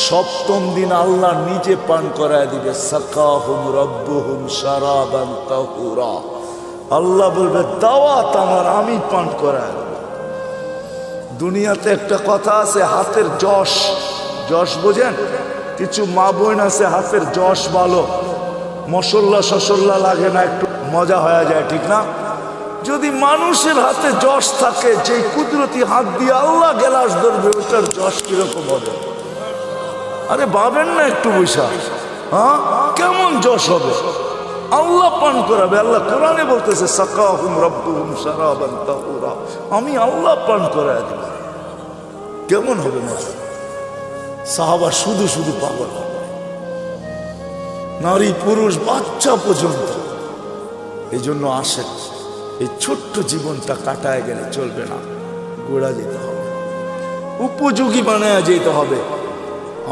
সপ্তম দিন আল্লাহ নিজে পান করায় দিবে, সাকাহুম রব্বুহুম শারাবান তাহুরা। আল্লাহ বলবে দাওয়াত আমার, আমি পান করায় দেব। দুনিয়াতে একটা কথা আছে, হাতের যশ, যশ বোঝেন? কিছু মা বোন আছে হাতের যশ ভালো, মশল্লা সসল্লা লাগে না, একটু মজা হয়ে যায়, ঠিক না? যদি মানুষের হাতে যশ থাকে, যে কুদরতি হাত দিয়ে আল্লাহ গেলাস ধরবে, ওটার যশ কিরকম হবে? আরে ভাবেন না একটু বৈশা, হ্যাঁ কেমন যশ হবে? আল্লাহ পান করাবে। আল্লাহ কোরআনে বলতেছে সাকাহুম রব্বুহুম শারাবান তাহুরা, আমি আল্লাহ পান করায় দেব। কেমন হবে মজা? সাহাবা শুধু শুধু পাগল হবে, নারী পুরুষ বাচ্চা পর্যন্ত। এই জন্য আসে, এই ছোট্ট জীবনটা কাটায় গেলে চলবে না, গোড়া যেতে হবে, উপযোগী বানায় যেতে হবে।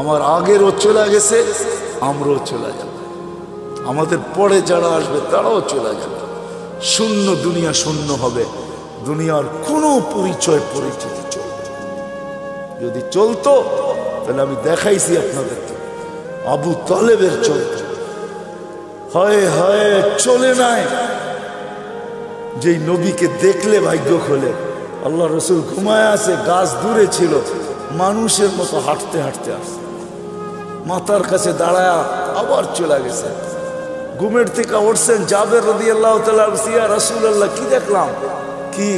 আমার আগেরও চলে গেছে, আমরাও চলে যাব, আমাদের পরে যারা আসবে তারাও চলে যাবে। শূন্য দুনিয়া, শূন্য হবে, দুনিয়ার কোনো পরিচয় পরিচিতি চলবে। যদি চলতো তাহলে আমি দেখাইছি আপনাদেরকে, আবু তালেবের চলত, হয় হয় চলে নাই। যেই নবীকে দেখলে ভাগ্য খোলে। আল্লাহ রসুল ঘুমায় আছে, গাছ দূরে ছিল, মানুষের মতো হাঁটতে হাঁটতে আসছে, মাথার কাছে দাঁড়ায় আবার চলে গেছে। ঘুমের থেকে উঠছেন, জাবের রাদিয়াল্লাহু তাআলা, ইয়া রাসূলুল্লাহ কি দেখলাম? কি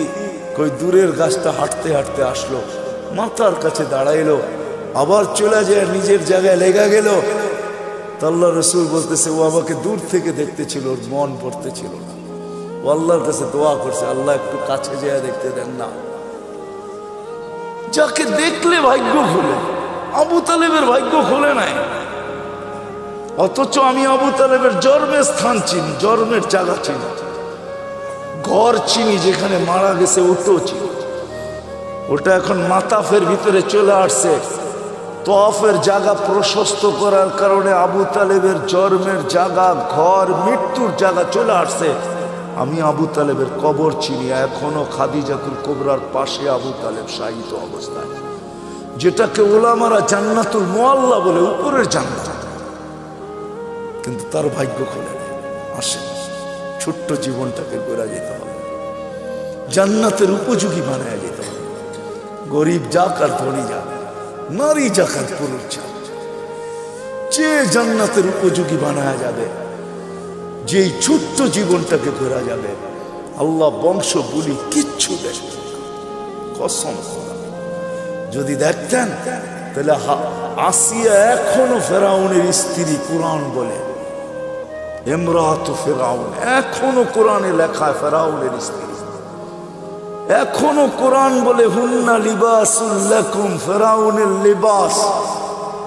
কই দূরের গাছটা হাঁটতে হাঁটতে আসলো, মাথার কাছে দাঁড়াইলো, আবার চলে যায় নিজের জায়গায় লেগে গেল। তো আল্লাহ রসুল বলতেছে ও আমাকে দূর থেকে দেখতেছিল, ওর মন পড়তেছিল না, ও আল্লাহর কাছে দোয়া করছে, আল্লাহ একটু কাছে যেয়ে দেখতে দেন না। যাকে দেখলে ভাগ্য খুলে, আবু তালেবের ভাগ্য খুলে নাই। অথচ আমি আবু তালেবের জন্মের স্থান চিনি, জন্মের জায়গা চিনি, ঘর চিনি, যেখানে মারা গেছে ওটাও চিনি। ওটা এখন মাতাফের ভিতরে চলে আসছে। তওয়াফের জায়গা প্রশস্ত করার কারণে আবু তালেবের জন্মের জায়গা, ঘর, মৃত্যুর জায়গা চলে আসছে। আমি আবু তালেবের কবর চিনি, এখনো খাদিজাতুল কুবরার পাশে আবু তালেব শায়িত অবস্থায়, যেটাকে ওলামারা জান্নাতুল মুআল্লা বলে, উপরের জান্নাত। কিন্তু তার ভাগ্য খুলে নেই। আসে, ছোট্ট জীবনটাকে গড়া যেতে হবে, জান্নাতের উপযোগী বানায় যেতে হবে। গরিব যাক আর ধনী যাক, নারী যাক আর পুরুষ যাক, যে জান্নাতের উপযোগী বানায় যাবে, যেই ছোট্ট জীবনটাকে গড়া যাবে, আল্লাহ বংশ বলি কিচ্ছু দেখবে না, কসম। যদি দেখতেন তাহলে আসিয়া এখনো ফেরাউনের স্ত্রী, কোরআন বলে ইমরাতু ফেরাউন, এখনো কোরআনে লেখা ফেরাউনের স্ত্রী, এখনো কোরআন বলে হুন্না লিবাসুল লাকুম, ফেরাউনের লিবাস।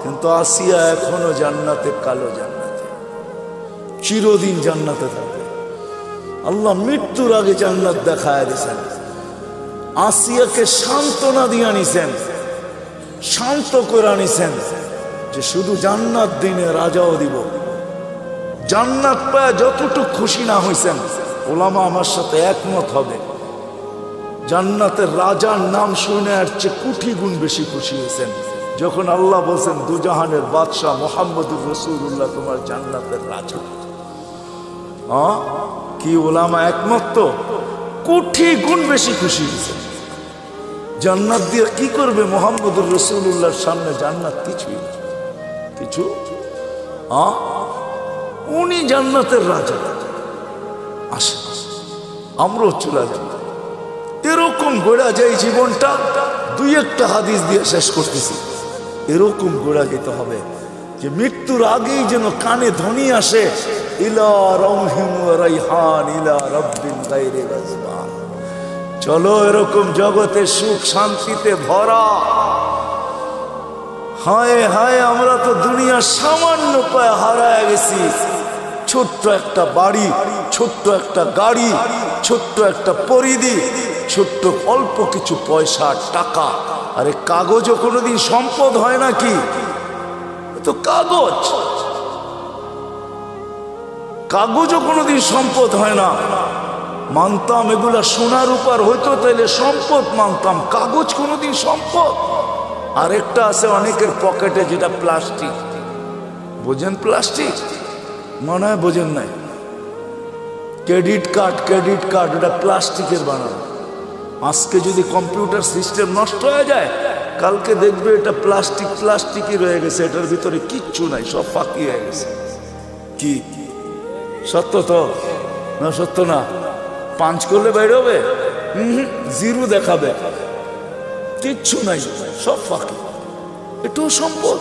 কিন্তু আসিয়া এখনো জান্নাতে, কালো জান্নাতে, চিরদিন জান্নাতে থাকবে। আল্লাহ মৃত্যুর আগে জান্নাত দেখায় দিয়েছেন, আসিয়াকে সান্ত্বনা দিয়ে আনিছেন, শান্ত করে আনিছেন, যে শুধু জান্নাত দিনে রাজাও দিব। জান্নাত পায় যতটুকু খুশি না হয়েছেন, ওলামা আমার সাথে একমত হবে, জান্নাতের রাজার নাম শুনে আর চেয়ে কোটি গুণ বেশি খুশি হয়েছেন যখন আল্লাহ বলছেন দুজাহানের বাদশাহ মুহাম্মদুর রাসূলুল্লাহ তোমার জান্নাতের রাজা। কি ওলামা একমত? তো কোটি গুণ বেশি খুশি হয়েছেন। জান্নাত দিয়ে কি করবে মুহাম্মদুর রাসূলুল্লাহর সামনে? জান্নাত কিছুই না, কিছু। উনি জান্নাতের রাজা। আসে আমরাও চলে যাব, এরকম গোড়া যায় জীবনটা। দুই একটা হাদিস দিয়ে শেষ করতেছি। এরকম গোড়া যেতে হবে যে মৃত্যুর আগেই যেন কানে ধ্বনি আসে, ইলা রাউহিন ওয়া রাইহান ইলা রাব্বিন গায়রি গাজবান। চলো এরকম জগতে সুখ শান্তিতে ভরা। হায় হায়, আমরা তো দুনিয়ার সামান্য পায়ে হারায় গেছি। ছোট্ট একটা বাড়ি, ছোট্ট একটা গাড়ি, ছোট্ট একটা পরিধি, ছোট্ট অল্প কিছু পয়সা টাকা। আরে কাগজও কোনোদিন সম্পদ হয় নাকি? তো কাগজ, কাগজও কোনোদিন সম্পদ হয় না। মানতাম এগুলা সোনার উপর হইতো তাইলে সম্পদ মানতাম, কাগজ কোনোদিন সম্পদ? আরেকটা আছে অনেকের পকেটে, যেটা প্লাস্টিক। বোঝেন প্লাস্টিক? মনে হয় বোঝেন নাই। ক্রেডিট কার্ড এটা প্লাস্টিকের বানানো। আজকে যদি কম্পিউটার সিস্টেম নষ্ট হয়ে যায়, কালকে দেখবে এটা প্লাস্টিকই রয়ে গেছে, এটার ভিতরে কিচ্ছু নাই, সব ফাঁকি হয়ে গেছে। কি সত্য তো না? সত্য না? পাঁচ করলে বাইরে হবে, জিরো দেখাবে, কিচ্ছু নাই, সব ফাঁকি। এটাও সম্পদ।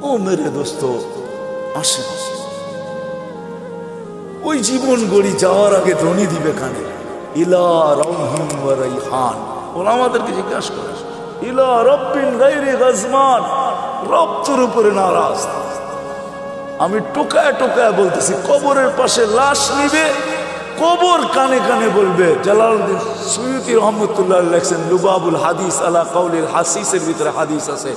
ও মেরে দোস্ত, আসেন ওই জীবন গড়ি যাওয়ার আগে ধ্বনি দিবে কানে, ইলা রাউহিন ওয়া রাইহান। ওরা আমাদেরকে জিজ্ঞাসা করে, ইলা রব্বিন গায়রি গাজমান, রব তোর উপরে নারাজ। আমি টোকায় বলতেছি, কবরের পাশে লাশ নিবে, কবর কানে কানে বলবে। জালালউদ্দিন সুয়ুতী রহমতুল্লাহ লেখছেন লুবাবুল হাদিস আলা কাউলিল হাসিসের ভিতরে হাদিস আছে,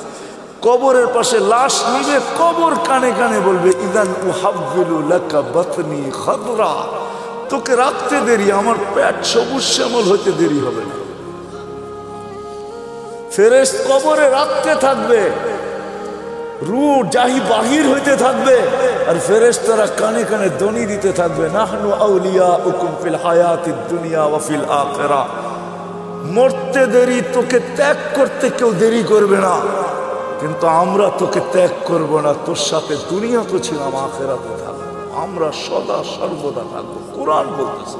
কবরের পাশে লাশ নিবে, কবর কানে কানে বলবে, ইদান উহাব্বিলু লাকা বাতনি খাদরা, তোকে রাখতে দেরি, আমার পেট সবুজ শ্যামল হতে দেরি হবে না। ফেরেশতা কবরে রাখতে থাকবে, রূহ জাহি বাহির হইতে থাকবে, আর ফেরেশতারা কানে কানে ধ্বনি দিতে থাকবে, নাহনু আউলিয়াউকুম ফিল হায়াতিদ দুনিয়া ওয়া ফিল আখিরাহ। মরতে দেরি, তোকে ত্যাগ করতে কেউ দেরি করবে না, কিন্তু আমরা তোকে ত্যাগ করব না। তোর সাথে দুনিয়া তো ছিলাম, আখিরাতে থাকবো, আমরা সদা সর্বদা থাকবো। কোরআন বলতেছে।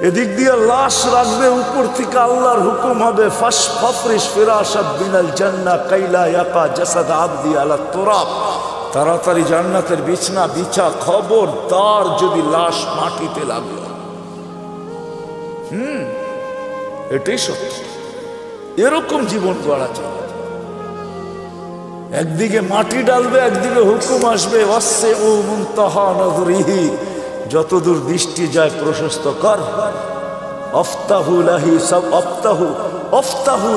এদিক দিয়ে লাশ রাখবে, উপর থেকে আল্লাহর হুকুম হবে, ফাফরিশ ফিরাশাত বিনাল জান্নাহ কাইলা ইয়াকা জাসাদ আবদি আলা তুরাব, তাড়াতাড়ি জান্নাতের বিছনা বিছা। খবরদার যদি লাশ মাটিতে লাগলো। এটাই সত্য। এরকম জীবন গড়া চাই। একদিকে মাটি ডালবে, একদিকে হুকুম আসবে, ওয়াসসিউ মুনতাহা নযরিহি, যতদূর দৃষ্টি যায় প্রশস্ত কর। আফতাহু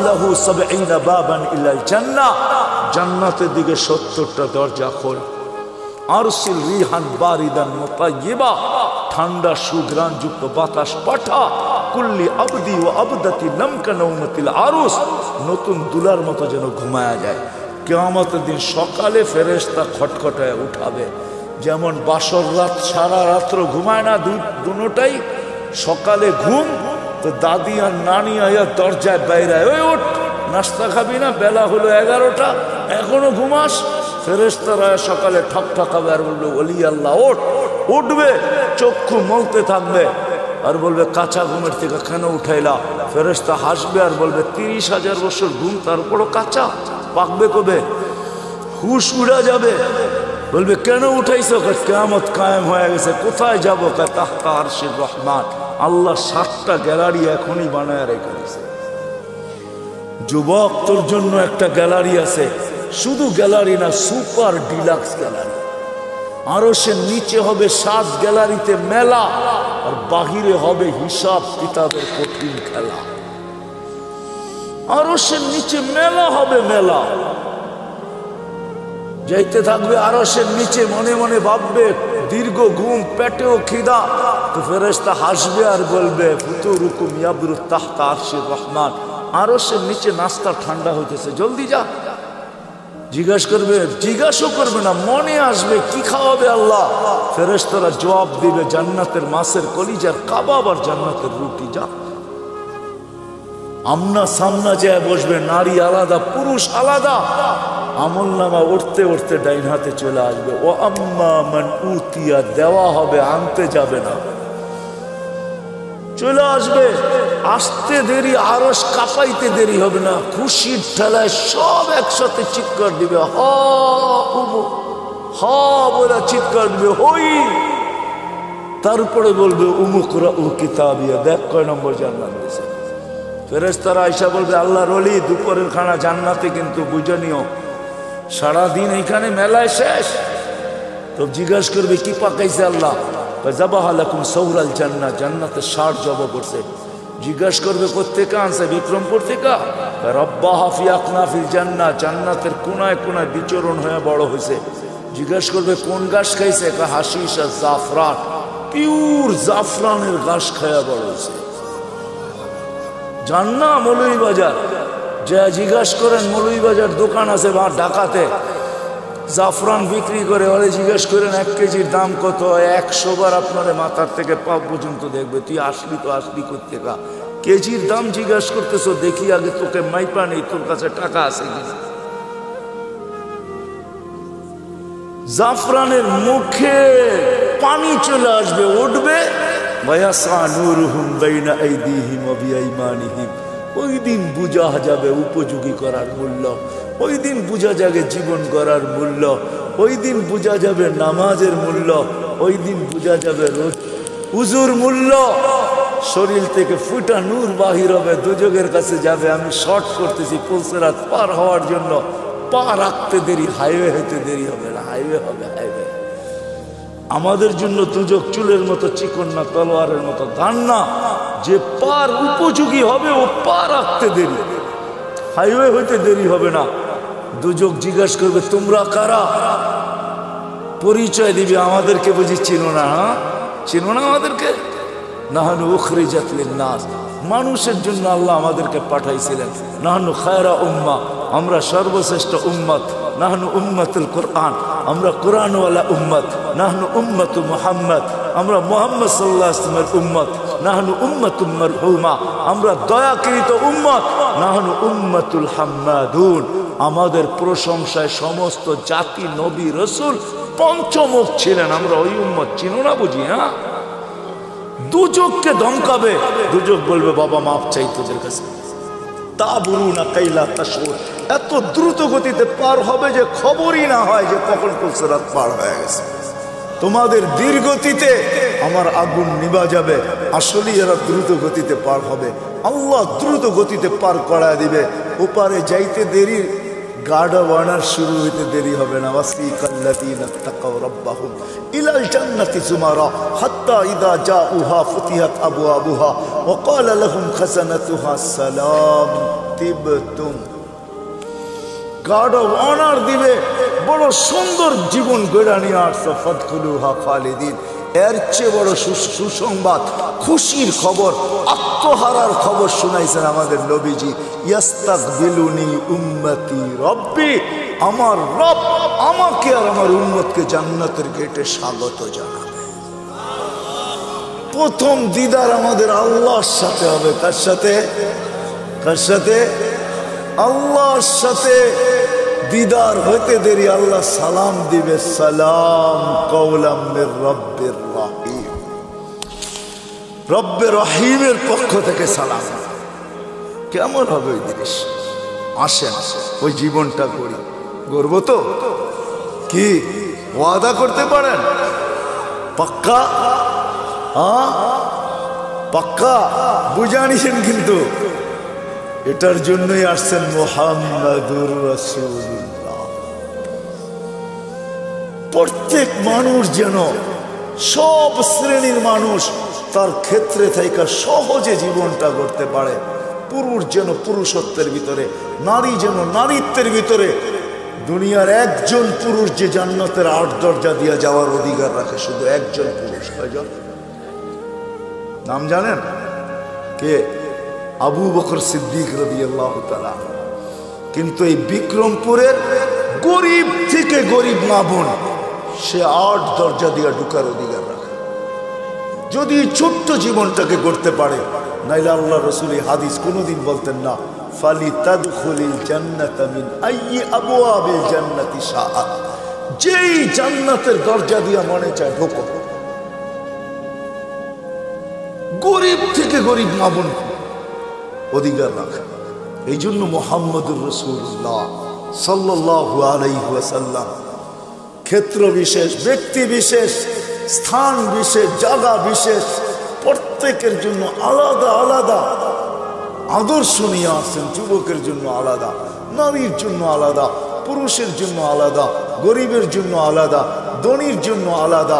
লাহু ৭০ বাবান ইলাল জান্নাহ, জান্নাতের দিকে ৭০টা দরজা খোল। আরসিল রিহান বারিদান মুতায়্যিবা, ঠান্ডা সুঘ্রাণ যুক্ত বাতাস পাঠা। কুল্লি আবদি ও আবদাতি লামকা নওমাতিল আরুস, নতুন দুলার মতো যেন ঘুমায়া যায়। কিয়ামতের দিন সকালে ফেরেশতা খটখটায় উঠাবে, যেমন বাসর রাত সারা রাত্র ঘুমায় না, দুটোটাই সকালে ঘুম। তো দাদি আর নানি আয়া দরজায় বাইরায়, ওই ওঠ, নাস্তা খাবি না? বেলা হলো 11টা, এখনো ঘুমাস? ফেরেশতারা সকালে ঠকঠকাবে আর বলবে, ওলি আল্লাহ ওঠ। উঠবে, চক্ষু মলতে থাকবে আর বলবে, কাঁচা ঘুমের থেকে কেন উঠাইলা? ফেরেশতা হাসবে আর বলবে, 30,000 বছর ঘুম, তারপরও কাঁচা, পাকবে কবে? হুশ উড়া যাবে। বলবে, কেন উঠাইছো? কিয়ামত কায়েম হয়ে গেছে। কোথায় যাবো? তাহতা আরশির রহমান। আল্লাহ 7টা গ্যালারি এখনই বানায় রেখে দিয়েছে। যুবক, তোর জন্য একটা গ্যালারি আছে, শুধু গ্যালারি না, সুপার ডিলাক্স গ্যালারি। আরশের নিচে হবে 7 গ্যালারিতে মেলা, আর বাহিরে হবে হিসাব কিতাবের কঠিন খেলা। আরশের নিচে মেলা হবে, মেলা। যাইতে থাকবে আরশের নিচে, মনে মনে ভাববে, দীর্ঘ ঘুম, পেটেও খিদা। তো ফেরেশতা হাসবে আর বলবে, ফুতুরুকুম ইয়াবরু তাহতা আরশির রহমান, আরশের নিচে নাস্তা ঠান্ডা হইতেছে, জলদি যা। জিজ্ঞাসা করবে না, মনে আসবে কি খাওয়াবে আল্লাহ। ফেরেশতারা জবাব দিবে, জান্নাতের মাছের কলিজার কাবাব আর জান্নাতের রুটি, যা। আমনা সামনা যায় বসবে, নারী আলাদা, পুরুষ আলাদা। আমল নামা উঠতে উঠতে ডাইন হাতে চলে আসবে। ও আম্মা মান উতিয়া, দেওয়া হবে, আনতে যাবে না, চলে আসবে। আসতে দেরি, আরশ কাঁপাইতে দেরি হবে না। খুশির ঠেলায় সব একসাথে চিৎকার দিবে, হা বলে চিৎকার দিবে, হই। তারপরে বলবে, উমুকরা উ কিতাবিয়া, দেখ কয় নম্বর জান্নাত দিয়েছে। ফেরেশতারা আয়েশা বলবে, আল্লাহর ওলি, দুপুরের খানা জান্নাতে, কিন্তু বুঝে নিও সারাদিন এইখানে মেলায় শেষ। তো জিজ্ঞাসা করবে, কি পাকাইছে আল্লাহ? যাবাহা লাকুম সৌরাল জান্নাহ, জান্নাতে 60 জবা করছে। জিজ্ঞাসা করবে, কোত্থেকে আনছে? বিক্রমপুর থেকে। রব্বাহা ফি আকনাফিল জান্নাহ, জান্নাতের কোনায় কোনায় বিচরণ হয়ে বড় হয়েছে। জিজ্ঞাসা করবে, কোন ঘাস খাইছে? হাশিশ আর জাফরান, পিওর জাফরানের ঘাস খায়া বড় হয়েছে। যান না মৌলভীবাজার, যা জিজ্ঞাসা করেন মৌলভীবাজার দোকান আছে বা ঢাকাতে জাফরান বিক্রি করে, ওরে জিজ্ঞেস করেন 1 কেজির দাম কত, 100 বার আপনার মাথার থেকে পা পর্যন্ত দেখবে। তুই আসলি তো আসলি করতে গা, কেজির দাম জিজ্ঞাসা করতেছো, দেখি আগে তোকে মাইপা নেই, তোর কাছে টাকা আছে কিনা। জাফরানের মুখে পানি চলে আসবে, উঠবে, ওই দিন বুঝা যাবে উপযোগী করার মূল্য, ওই দিন বুঝা যাবে জীবন করার মূল্য, ওই দিন বুঝা যাবে নামাজের মূল্য, ওই দিন বুঝা যাবে উজুর মূল্য। শরীর থেকে ফুটা নূর বাহির হবে, দুজকের কাছে যাবে। আমি শর্ট করতেছি পুলসেরাত পার হওয়ার জন্য, পা রাখতে দেরি, হাইওয়ে হইতে দেরি হবে না, হাইওয়ে হবে, হাইওয়ে। আমাদের জন্য দুজক চুলের মতো চিকন না, তলোয়ারের মতো ধান না, যে পার উপযোগী হবে ও পা রাখতে দেরি, হাইওয়ে হইতে দেরি হবে না। দুজক জিজ্ঞাসা করবে তোমরা কারা, পরিচয় দিবে, আমাদেরকে বুঝি চিনো না, হ্যাঁ চিনো না আমাদেরকে। নাহানু উখরিজাত লিন্নাস, মানুষের জন্য আল্লাহ আমাদেরকে পাঠাইছিলেন। নাহানু খায়রা উম্মাহ, আমরা সর্বশ্রেষ্ঠ উম্মত। নাহনু উম্মতুল কোরআন, আমরা কোরআনওয়ালা উম্মত। নাহনু উম্মতু মুহাম্মদ, আমরা মুহাম্মদ সাল্লাল্লাহু আলাইহি ওয়াসাল্লামের উম্মত। নাহনু উম্মতুম মারহুমা, আমরা দয়াকৃত উম্মত। নাহনু উম্মতুল হাম্মাদুন, আমাদের প্রশংসায় সমস্ত জাতি নবী রাসূল পঞ্চমুখ ছিলেন, আমরা ওই উম্মত। চিনো না বুঝি, হ্যাঁ। দুজককে ধমকাবে, দুজক বলবে বাবা মাফ চাই তোদের কাছে। তা বলু না কাইলা তাশউর, এত দ্রুত গতিতে পার হবে যে খবরই না হয় যে কখন পুলসেরাত পার হয়ে গেছে। তোমাদের ধীর গতিতে আমার আগুন নিভা যাবে, আসলে এরা দ্রুত গতিতে পার হবে। আল্লাহ দ্রুত গতিতে পার করায় দিবে। ওপারে যাইতে দেরি, গাড়া বানার শুরু হইতে দেরি হবে না। ওয়াসিকাল্লাযীনা তাকাউ রাব্বাহুম ইলাল জান্নাতি যুমারা হাত্তা ইযা জাউহা ফুতিহাত আবওয়াবুহা ওয়া ক্বালা লাহুম খাযানাতুহা সালাম তিবতুম। গাড়া বানার দিবে, বড় সুন্দর জীবন গড়া নিয়ে আসছে, ফাদখুলুহা খালিদিন। এর চেয়ে বড় সুসংবাদ, খুশির খবর, আত্মহারার খবর শুনাইছেন আমাদের নবীজি। ইয়াস্তাকবিলুনি উম্মতি রব্বি, আমার রব আমাকে আর আমার উম্মতকে জান্নাতের গেটে স্বাগত জানাবে। প্রথম দিদার আমাদের আল্লাহর সাথে হবে। কার সাথে? কার সাথে? আল্লাহর সাথে দিদার হইতে দেরি আল্লাহ সালাম দিবে, সালাম কওলাম মির রব্বির রহিম, রব্বে রহিমের পক্ষ থেকে সালাম। কেমন হবে ওই জিনিস? আসেন ওই জীবনটা করি, গর্ব তো কি ওয়াদা করতে পারেন? পাক্কা? হ্যাঁ পাক্কা, বুঝা নিছেন কিন্তু। এটার জন্যই আসছেন মুহাম্মাদুর রাসূলুল্লাহ। প্রত্যেক মানুষ যেন, সব শ্রেণীর মানুষ তার ক্ষেত্রে থেকে সহজে জীবনটা করতে পারে। পুরুষ যেন পুরুষত্বের ভিতরে, নারী যেন নারীত্বের ভিতরে। দুনিয়ার একজন পুরুষ যে জান্নাতের 8 দরজা দিয়ে যাওয়ার অধিকার রাখে, শুধু একজন পুরুষ। কয়জন? নাম জানেন? কে? আবু বকর সিদ্দিক রাদিয়াল্লাহু তাআলা। কিন্তু এই বিক্রমপুরের গরিব থেকে গরিব মা বোন, সে 8 দরজা দিয়ে ঢুকার অধিকার রাখে, যদি ছোট্ট জীবনটাকে করতে পারে। নাইলে আল্লাহ রাসূল হাদিস কোনোদিন বলতেন না, ফালি তাদখুলিল জান্নাতা মিন আইয়ি আবওয়াবিল জান্নাতি শাআত, যেই জান্নাতের দরজা দিয়ে মনে চায় ঢোকো। গরিব থেকে গরিব মা বোন অধিকার রাখে। এই জন্য মুহাম্মদুর রাসূলুল্লাহ সাল্লাল্লাহু আলাইহি ওয়াসাল্লাম ক্ষেত্র বিশেষ, ব্যক্তি বিশেষ, স্থান বিশেষ, জায়গা বিশেষ, প্রত্যেকের জন্য আলাদা আলাদা আদর্শ নিয়ে আসছেন। যুবকের জন্য আলাদা, নারীর জন্য আলাদা, পুরুষের জন্য আলাদা, গরিবের জন্য আলাদা, ধনীর জন্য আলাদা,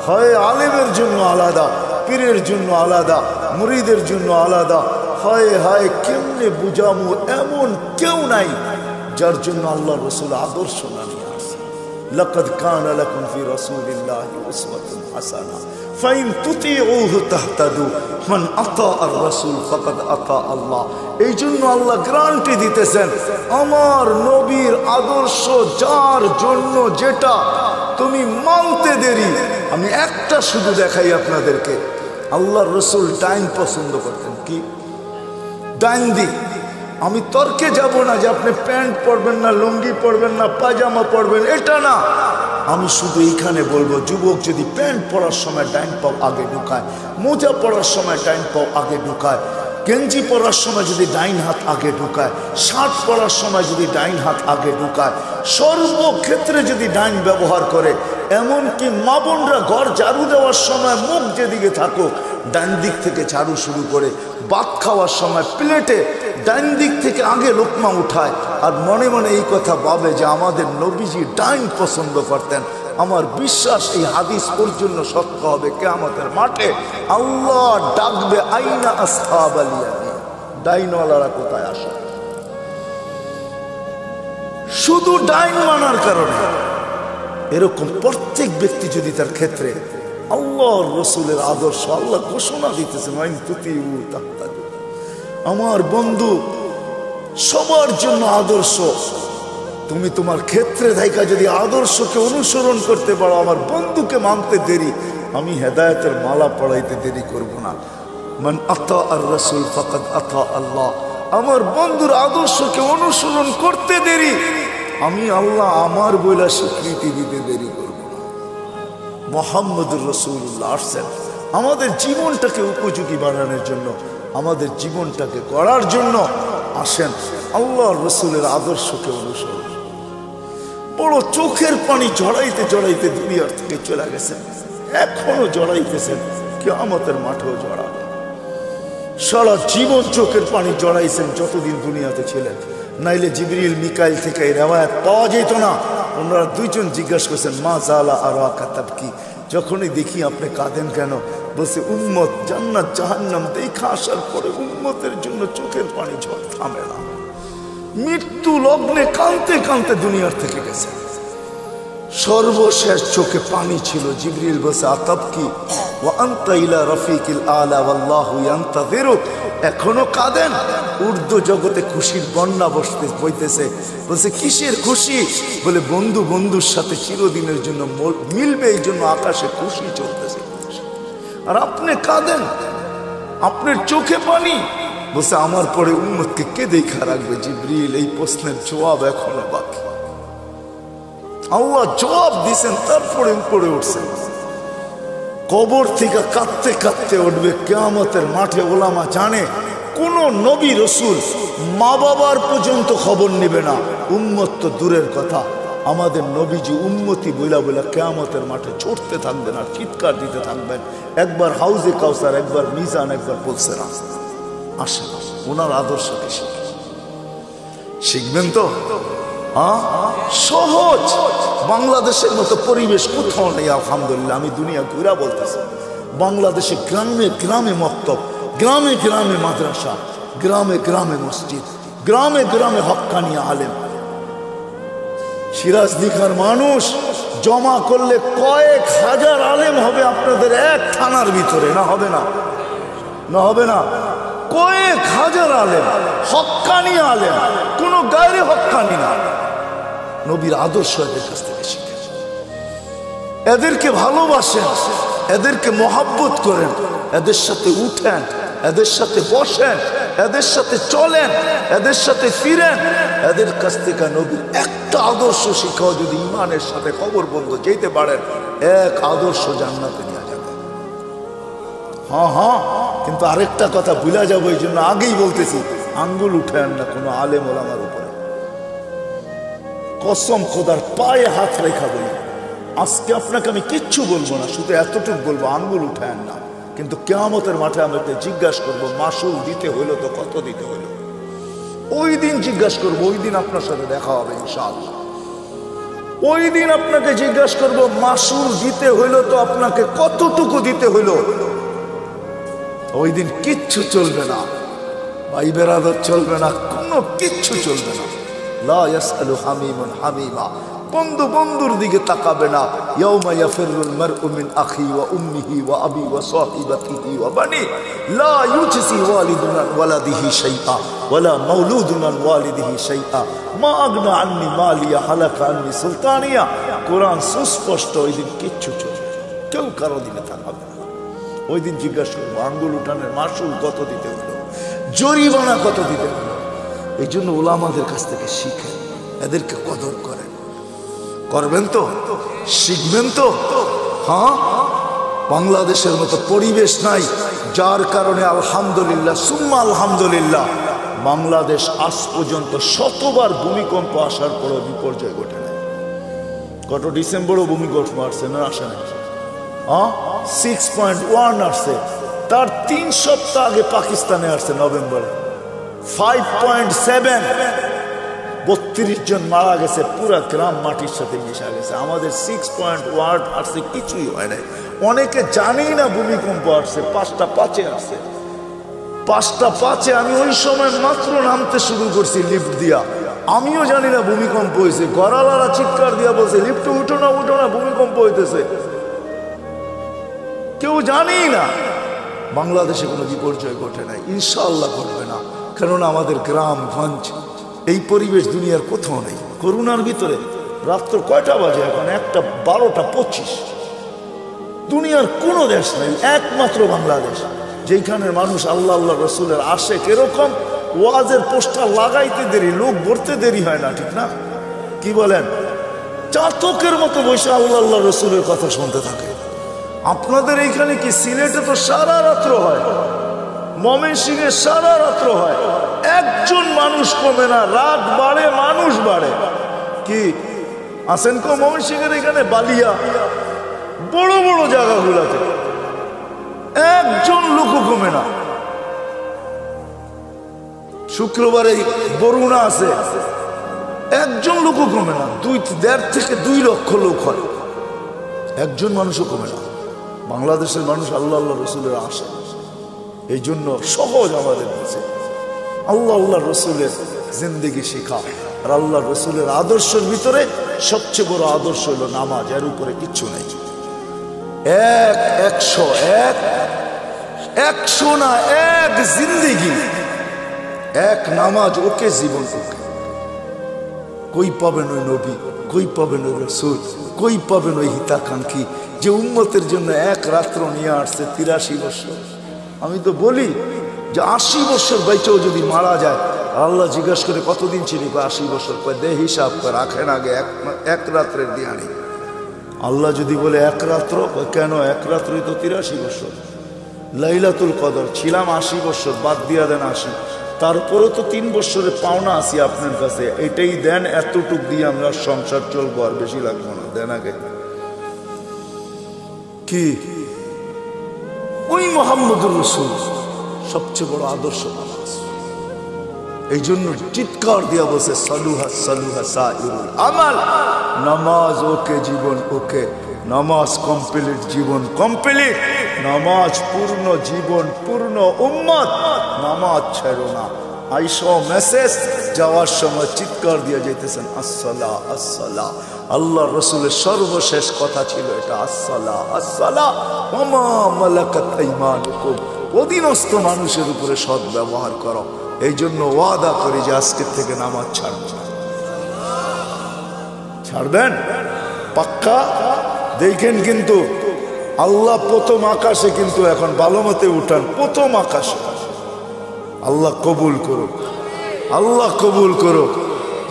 হয় আলেমের জন্য আলাদা, পীরের জন্য আলাদা, মুরিদের জন্য আলাদা। হায় হায়, কেমনে বুঝামু? এমন কেউ নাই যার জন্য আল্লাহ রাসূল আদর্শ না নিয়ে আসছে। লাকাদ কানা লাকুম ফি রাসূলিল্লাহি উসওয়াতুন হাসানাহ ফাইন তুতিউহু তাহতাদু মান আতা আর রাসূল ফাকাদ আতা আল্লাহ। এই জন্য আল্লাহ গ্যারান্টি দিতেছেন, আমার নবীর আদর্শ যার জন্য যেটা তুমি মানতে দেরি। আমি একটা শুধু দেখাই আপনাদেরকে, আল্লাহর রাসূল ডাইন পছন্দ করতেন। কি ডাইন দিক? আমি তর্কে যাব না যে আপনি প্যান্ট পরবেন না, লুঙ্গি পরবেন না, পায়জামা পরবেন, এটা না। আমি শুধু এইখানে বলবো, যুবক যদি প্যান্ট পরার সময় ডাইন পাও আগে ঢুকায়, মোজা পরার সময় ডাইন পাও আগে ঢুকায়, গেঞ্জি পরার সময় যদি ডাইন হাত আগে ঢুকায়, শার্ট পরার সময় যদি ডাইন হাত আগে ঢুকায়, সর্বক্ষেত্রে যদি ডাইন ব্যবহার করে, এমনকি মা বোনরা ঘর ঝাড়ু দেওয়ার সময় মুখ যেদিকে থাকুক ডাইন দিক থেকে ঝাড়ু শুরু করে, ভাত খাওয়ার সময় প্লেটে ডাইন দিক থেকে আগে লোকমা উঠায়, আর মনে মনে এই কথা ভাবে যে আমাদের নবীজি ডাইন পছন্দ করতেন। আমার বিশ্বাস এই হাদিস পর্যন্ত সত্য হবে। কিয়ামতের মাঠে আল্লাহ ডাকবে, আইনা আসহাবাল ইয়ামিন, ডাইনওয়ালারা কোথায় আসে? শুধু ডাইন মানার কারণে। এরকম প্রত্যেক ব্যক্তি যদি তার ক্ষেত্রে আল্লাহর রাসূলের আদর্শ, আল্লাহ ঘোষণা দিতেছে, আমার বন্ধু সবার জন্য আদর্শ। তুমি তোমার ক্ষেত্রে থাইকা যদি আদর্শকে অনুসরণ করতে পারো, আমার বন্ধুকে মানতে দেরি, আমি হেদায়েতের মালা পড়াইতে দেরি করব না। মান আতা আর রাসূল ফাকাদ আতা আল্লাহ। আমার বন্ধুর আদর্শকে অনুসরণ করতে দেরি, আমি আল্লাহ আমার বইলা স্বীকৃতি দিতে দেরি করব না। মুহাম্মদুর রাসূলুল্লাহ আসছেন আমাদের জীবনটাকে উপযোগী বানানোর জন্য, আমাদের জীবনটাকে গড়ার জন্য। আসেন আল্লাহর রাসূলের আদর্শকে অনুসরণ। বড় চোখের পানি জড়াইতে জড়াইতে দুনিয়ার থেকে চলে গেছেন, এখনো জড়াইতেছেন, কিয়ামতের মাঠেও জড়াবে। সারা জীবন চোখের পানি জড়াইছেন যতদিন দুনিয়াতে ছিলেন, নাইলে জিবরিল মিকাইল থেকে এই রেওয়ায়াত পাওয়া যেত না। ওনারা দুইজন জিজ্ঞাসা করছেন, মা জালা আরাকা তাবকি, যখনই দেখি আপনি কাঁদেন কেন? বলছে, উম্মত জান্নাত জাহান্নাম দেখা আসার পরে উম্মতের জন্য চোখের পানি ঝড় থামে না। মৃত্যু লগ্নে কাঁদতে কাঁদতে দুনিয়ার থেকে গেছে, সর্বশেষ চোখে পানি ছিল। জিবরিল বলছে, আতাবকি ওয়া আনতা ইলা রাফিকিল আলা ওয়াল্লাহু ইয়ান্তাযিরুক, এখনো কাঁদেন? উর্দু জগতে খুশির বন্যা বইতেছে। বলছে, কিসের খুশি? বলে, বন্ধু বন্ধুর সাথে চিরদিনের জন্য মিলবে, এই জন্য আকাশে খুশি চলতেছে। আর আপনি কাঁদেন, আপনার চোখে পানি। বলছে, আমার পরে উম্মতকে কে দেখা রাখবে? জিবরিল, এই প্রশ্নের জবাব এখনো বাকি। আল্লাহ জবাব দিয়েছেন, তারপরে উপরে উঠছেন। কবর থেকে কাঁদতে কাঁদতে উঠবে কিয়ামতের মাঠে। ওলামা জানে কোন নবী রসুল মা বাবার পর্যন্ত খবর নেবে না, উম্মত তো দূরের কথা। আমাদের নবীজি উম্মতি বইলা বইলা কিয়ামতের মাঠে ছুটতে থাকবেন আর চিৎকার দিতে থাকবেন, একবার হাউজে কাউসার, একবার মিজান, একবার পুলসেরা। আসেন ওনার আদর্শকে শিখবেন তো। সহজ, বাংলাদেশের মতো পরিবেশ কোথাও নেই আলহামদুলিল্লাহ। আমি দুনিয়া ঘুরা বলতেছি, বাংলাদেশে গ্রামে গ্রামে মক্তব, গ্রামে গ্রামে মাদ্রাসা, গ্রামে গ্রামে মসজিদ, গ্রামে গ্রামে হক্কানি আলেম। সিরাজদিঘার মানুষ জমা করলে কয়েক হাজার আলেম হবে আপনাদের এক থানার ভিতরে। না হবে না? না হবে না? কয়েক হাজার আলেম, হক্কানি আলেম, কোনো গায়রে হক্কানি না। নবীর আদর্শ এদের কাছ থেকে শিখেন, এদেরকে ভালোবাসেন, এদেরকে মহাব্বত করেন, এদের সাথে উঠেন, এদের সাথে বসেন, এদের সাথে চলেন, এদের সাথে ফিরেন। এদের কাছ থেকে নবীর একটা আদর্শ শিখাও যদি ইমানের সাথে কবর বন্ধ যেতে পারেন, এক আদর্শ জান্নাতে নিয়ে যাবে। হ্যাঁ, কিন্তু আরেকটা কথা ভুলা যাবো, এই জন্য আগেই বলতেছি, আঙ্গুল উঠেন না কোনো আলেম ওলামার উপরে। কসম খোদার পায়ে হাত রেখা বলি, আজকে আপনাকে আমি কিচ্ছু বলবো না, শুধু এতটুকু বলবো, আঙ্গুল উঠেন না। কিন্তু কিয়ামতের মাঠে আমাকে জিজ্ঞাসা করবো, মাসুল দিতে হইলো তো কত দিতে হইলো? ওই দিন জিজ্ঞাসা করবো, ওই দিন আপনার সাথে দেখা হবে ইনশাআল্লাহ। ওই দিন আপনাকে জিজ্ঞাসা করবো, মাসুল দিতে হইলো তো আপনাকে কতটুকু দিতে হইলো? ওই দিন কিচ্ছু চলবে না, ভাই বেরাদর চলবে না, কোনো কিচ্ছু চলবে না। লা ইয়াসআলু হামিমুন হামিমা, বন্ধু বন্ধুর দিকে তাকাবে না। ইয়াউমা ইয়াফিরুল মারউ মিন আখি ওয়া উম্মিহি ওয়া আবি ওয়া সাহিবাতিহি ওয়া বানি লা ইউজসি ওয়ালিদুন আন ওয়ালাদিহি শাইআ ওয়ালা মাউলুদুন আন ওয়ালিদিহি শাইআ মা আগনা আন্নি মালিয়া হালাকা আন্নি সুলতানিয়া। কোরআন সুস্পষ্ট। ওই দিন কিচ্ছু চলবে, কেউ কারো দিকে তাকাবে না। ওই দিন জিজ্ঞাসা করবো আঙ্গুল উঠানের মাসুল কত দিতে হলো, জরিমানা কত দিতে হলো। এই জন্য ওলামাদের কাছ থেকে শিখেন, এদেরকে কদর করেন। করবেন তো, শিখবেন তো। হ্যাঁ, বাংলাদেশের মতো পরিবেশ নাই, যার কারণে আলহামদুলিল্লাহ সুম্মা আলহামদুলিল্লাহ বাংলাদেশ আজ পর্যন্ত শতবার ভূমিকম্প আসার পরও বিপর্যয় ঘটে নাই। গত ডিসেম্বরও ভূমিকম্প আসছে না, আসে নাই? 6.1 আসছে, তার 3 সপ্তাহ আগে পাকিস্তানে আসছে নভেম্বরে 5.7। 32 জন মারা গেছে, পুরা গ্রাম মাটির সাথে মিশা গেছে। আমাদের 6.1 আসছে, কিছুই হয় নাই। অনেকে জানেই না ভূমিকম্প আসছে। 5টা 5 আসছে, 5টা 5 আমি ওই সময় মাত্র নামতে শুরু করছি লিফট দিয়া, আমিও জানি না ভূমিকম্প হয়েছে। গড়ালারা চিৎকার দিয়া বলছে লিফটে উঠো না, উঠো না, ভূমিকম্প হইতেছে। কেউ জানেই না। বাংলাদেশে কোনো বিপর্যয় ঘটে নাই, ইনশাআল্লাহ ঘটবে না। কেননা আমাদের গ্রাম গঞ্জ এই পরিবেশ দুনিয়ার কোথাও নেই। করোনার ভিতরে রাত্র কয়টা বাজে এখন? 1:12:25। দুনিয়ার কোনো দেশ নেই, একমাত্র বাংলাদেশ, যেখানের মানুষ আল্লাহ আল্লাহ রসুলের আশেক। এরকম ওয়াজের পোস্টার লাগাইতে দেরি, লোক ভরতে দেরি হয় না, ঠিক না? কি বলেন? চাতকের মতো বসে আল্লাহ আল্লাহ রসুলের কথা শুনতে থাকে। আপনাদের এইখানে কি? সিলেটে তো সারা রাত্র হয়, ময়মনসিংহে সারা রাত্র হয়, একজন মানুষ কমে না, রাত বাড়ে মানুষ বাড়ে। কি আসেন কো ময়মনসিংহের এখানে বালিয়া বড় বড় জায়গাগুলোতে একজন লোক কমে না। শুক্রবারে বরুণা আছে, একজন লোক কমে না। 1.5 থেকে 2 লক্ষ লোক হয়, একজন মানুষও কমে না। বাংলাদেশের মানুষ আল্লাহ আল্লাহ রসুলের আশা, এই জন্য সহজ আমাদের কাছে আল্লাহ আল্লাহ রসুলের জিন্দেগি শেখা। আর আল্লাহ রসুলের আদর্শের ভিতরে সবচেয়ে বড় আদর্শ হলো নামাজ, এর উপরে কিচ্ছু নেই। 100 না, 1 জিন্দেগি, 1 নামাজ, ওকে জীবন। ওকে কই পাবেন ওই নবী, কই পাবেন ওই রসুল, কই পাবেন ওই হিতাকাঙ্ক্ষী যে উম্মতের জন্য 1 রাত্র নিয়ে আসছে 83 বছর। আমি তো বলি যে 80 বছর বাইচেও যদি মারা যায়, আল্লাহ জিজ্ঞাসা করে কতদিন ছিলি? 80 বছর। দে হিসাব করে রাখেন আগে, 1 রাত্রের দিয়ানি। আল্লাহ যদি বলে 1 রাত্র, কেন 1 রাত্রই তো 83 বছর। লাইলাতুল কদর ছিলাম 80 বছর, বাদ দিয়া দেন 80, তারপরে তো 3 বছরের পাওনা আছি আপনার কাছে, এটাই দেন, এতটুক দিয়ে আমরা সংসার চলবো, আর বেশি লাগবো না, দেন আগে। কি ওই মুহাম্মদুর রাসূল সবচেয়ে বড় আদর্শ নামাজ। এই জন্য চিৎকার দিয়া বসে সালুহা সালুহা সাইরুল আমাল। নামাজ ওকে, জীবন ওকে। নামাজ কমপ্লিট, জীবন কমপ্লিট। নামাজ পূর্ণ, জীবন পূর্ণ। উম্মত নামাজ ছেড়ো না। আইসো মেসেজ, যাওয়ার সময় চিৎকার দিয়ে যেতেছেন আসসালা আসসালা। আল্লাহ রসুলের সর্বশেষ কথা ছিল এটা, আসসালা আসসালা ওয়া মা মালাকাত আইমানুকুম। অধীনস্থ মানুষের উপরে সৎ ব্যবহার করো। এই জন্য ওয়াদা করি যে আজকের থেকে নামাজ ছাড়বেন। ছাড়বেন পাক্কা? দেখেন কিন্তু আল্লাহ প্রথম আকাশে, কিন্তু এখন ভালো মতে উঠান, প্রথম আকাশে। আল্লাহ কবুল করুক, আল্লাহ কবুল করুক।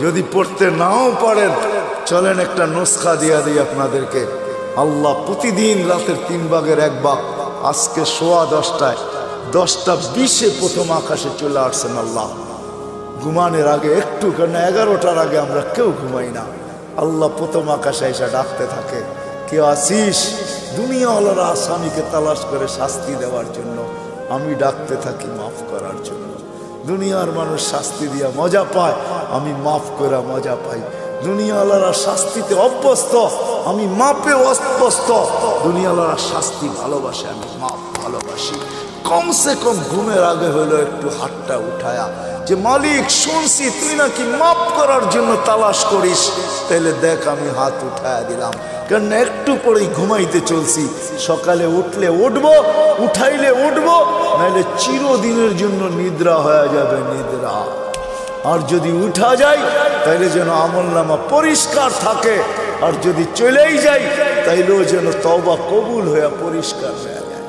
যদি পড়তে নাও পারেন, চলেন একটা নুসখা দিয়া দিই আপনাদেরকে। আল্লাহ প্রতিদিন রাতের 3 ভাগের 1 ভাগ, আজকে 10:15 10:20 প্রথম আকাশে চলে আসছেন আল্লাহ। ঘুমানোর আগে একটু, কেন 11টার আগে আমরা কেউ ঘুমাই না। আল্লাহ প্রথম আকাশে এসে ডাকতে থাকে, কে আসিস? দুনিয়াওয়ালারা আসামিকে তালাশ করে শাস্তি দেওয়ার জন্য, আমি ডাকতে থাকি মাফ করার জন্য। দুনিয়ার মানুষ শাস্তি দিয়া মজা পায়, আমি মাফ করে মজা পাই। দুনিয়াওয়ালারা শাস্তিতে অভ্যস্ত, আমি মাপে অভ্যস্ত। দুনিয়াওয়ালারা শাস্তি ভালোবাসে, আমি মাপ ভালোবাসি। কমসে কম ঘুমের আগে হলো একটু হাতটা উঠায়া যে মালিক শুনছি তুই নাকি মাফ করার জন্য তালাশ করিস, তাহলে দেখ আমি হাত উঠায় দিলাম। কারণ একটু পরেই ঘুমাইতে চলছি, সকালে উঠলে উঠবো, উঠাইলে উঠবো, নাহলে চিরদিনের জন্য নিদ্রা হয়ে যাবে নিদ্রা। আর যদি উঠা যায় তাইলে যেন আমলনামা পরিষ্কার থাকে, আর যদি চলেই যাই তাইলেও যেন তওবা কবুল হয়ে পরিষ্কার হয়ে যায়।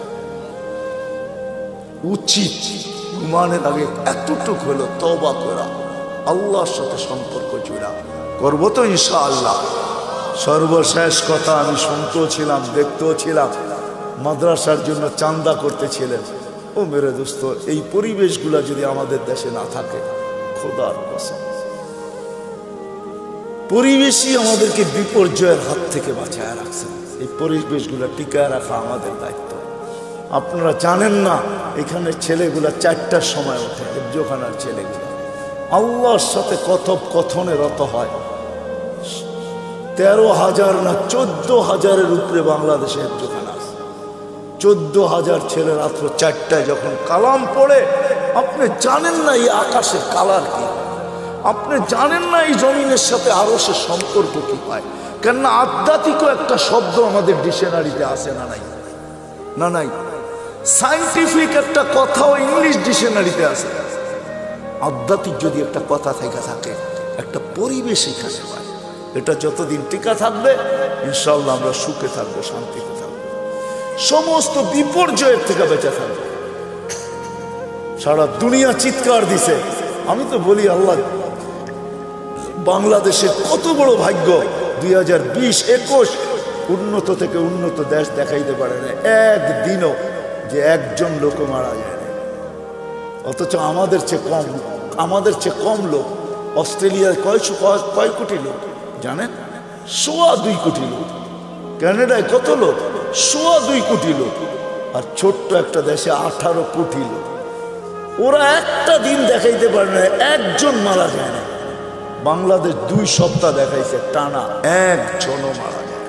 উচিত ঘুমানোর আগে এতটুক হলো তওবা করা, আল্লাহর সাথে সম্পর্ক জোড়া। করবো তো ইনশাআল্লাহ। সর্বশেষ কথা, আমি শুনতেও ছিলাম দেখতেও ছিলাম, মাদ্রাসার জন্য চান্দা করতেছিলেন। ও মেরে দোস্ত, এই পরিবেশগুলা যদি আমাদের দেশে না থাকে, খোদার কসম, পরিবেশই আমাদেরকে বিপর্যয়ের হাত থেকে বাঁচায় রাখছে। এই পরিবেশগুলা টিকায় রাখা আমাদের দায়িত্ব। আপনারা জানেন না, এখানে ছেলেগুলা 4টার সময় ওঠে, হেফজোখানার ছেলেগুলা আল্লাহর সাথে কথোপকথনে রত হয়। 13,000 না 14,000-এর উপরে বাংলাদেশে হেফজোখানা আছে। 14,000 ছেলে রাত্র 4টায় যখন কালাম পড়ে, আপনি জানেন না এই আকাশের কালার কি, আপনি জানেন না এই জমিনের সাথে আরশের সম্পর্ক কি পায়। কেননা আধ্যাত্মিকও একটা শব্দ আমাদের ডিকশনারিতে আসে না, নাই না, নাই। সায়েন্টিফিক একটা কথাও ইংলিশ ডিকশনারিতে আছে। আধ্যাত্মিক যদি একটা কথা থেকে থাকে, একটা পরিবেশ এখানে পায়, এটা যতদিন টিকা থাকবে ইনশাআল্লাহ আমরা সুখে থাকবো, শান্তিতে থাকবো, সমস্ত বিপর্যয়ের থেকে বেঁচে থাকবো। সারা দুনিয়া চিৎকার দিছে। আমি তো বলি আল্লাহ, বাংলাদেশের কত বড় ভাগ্য, 2020-21 উন্নত থেকে উন্নত দেশ দেখাইতে পারে না একদিনও যে একজন লোক মারা যায় না। অথচ আমাদের চেয়ে কম লোক। অস্ট্রেলিয়ায় কয় কোটি লোক জানেন? 2.25 কোটি লোক। কানাডায় কত লোক? 2.25 কোটি লোক। আর ছোট্ট একটা দেশে 18 কোটি লোক। ওরা একটা দিন দেখাইতে পারে না একজন মারা যায় না। বাংলাদেশ 2 সপ্তাহ দেখাইছে টানা, একজনও মারা যায়।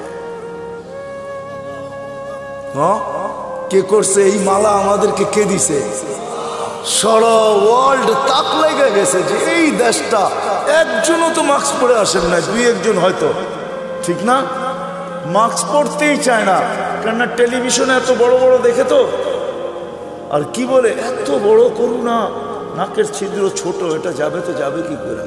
হ্যাঁ, কে করছে এই মালা? আমাদেরকে কে দিছে? সারা ওয়ার্ল্ড তাক লেগে গেছে যে এই দেশটা একজনও তো মাস্ক পরে আসেন না, 2-1 জন হয়তো, ঠিক না? মাস্ক পরতেই চায় না, কেননা টেলিভিশনে এত বড় বড় দেখে তো। আর কি বলে, এত বড় করুণা, নাকের ছিদ্র ছোট, এটা যাবে তো যাবে কি করে?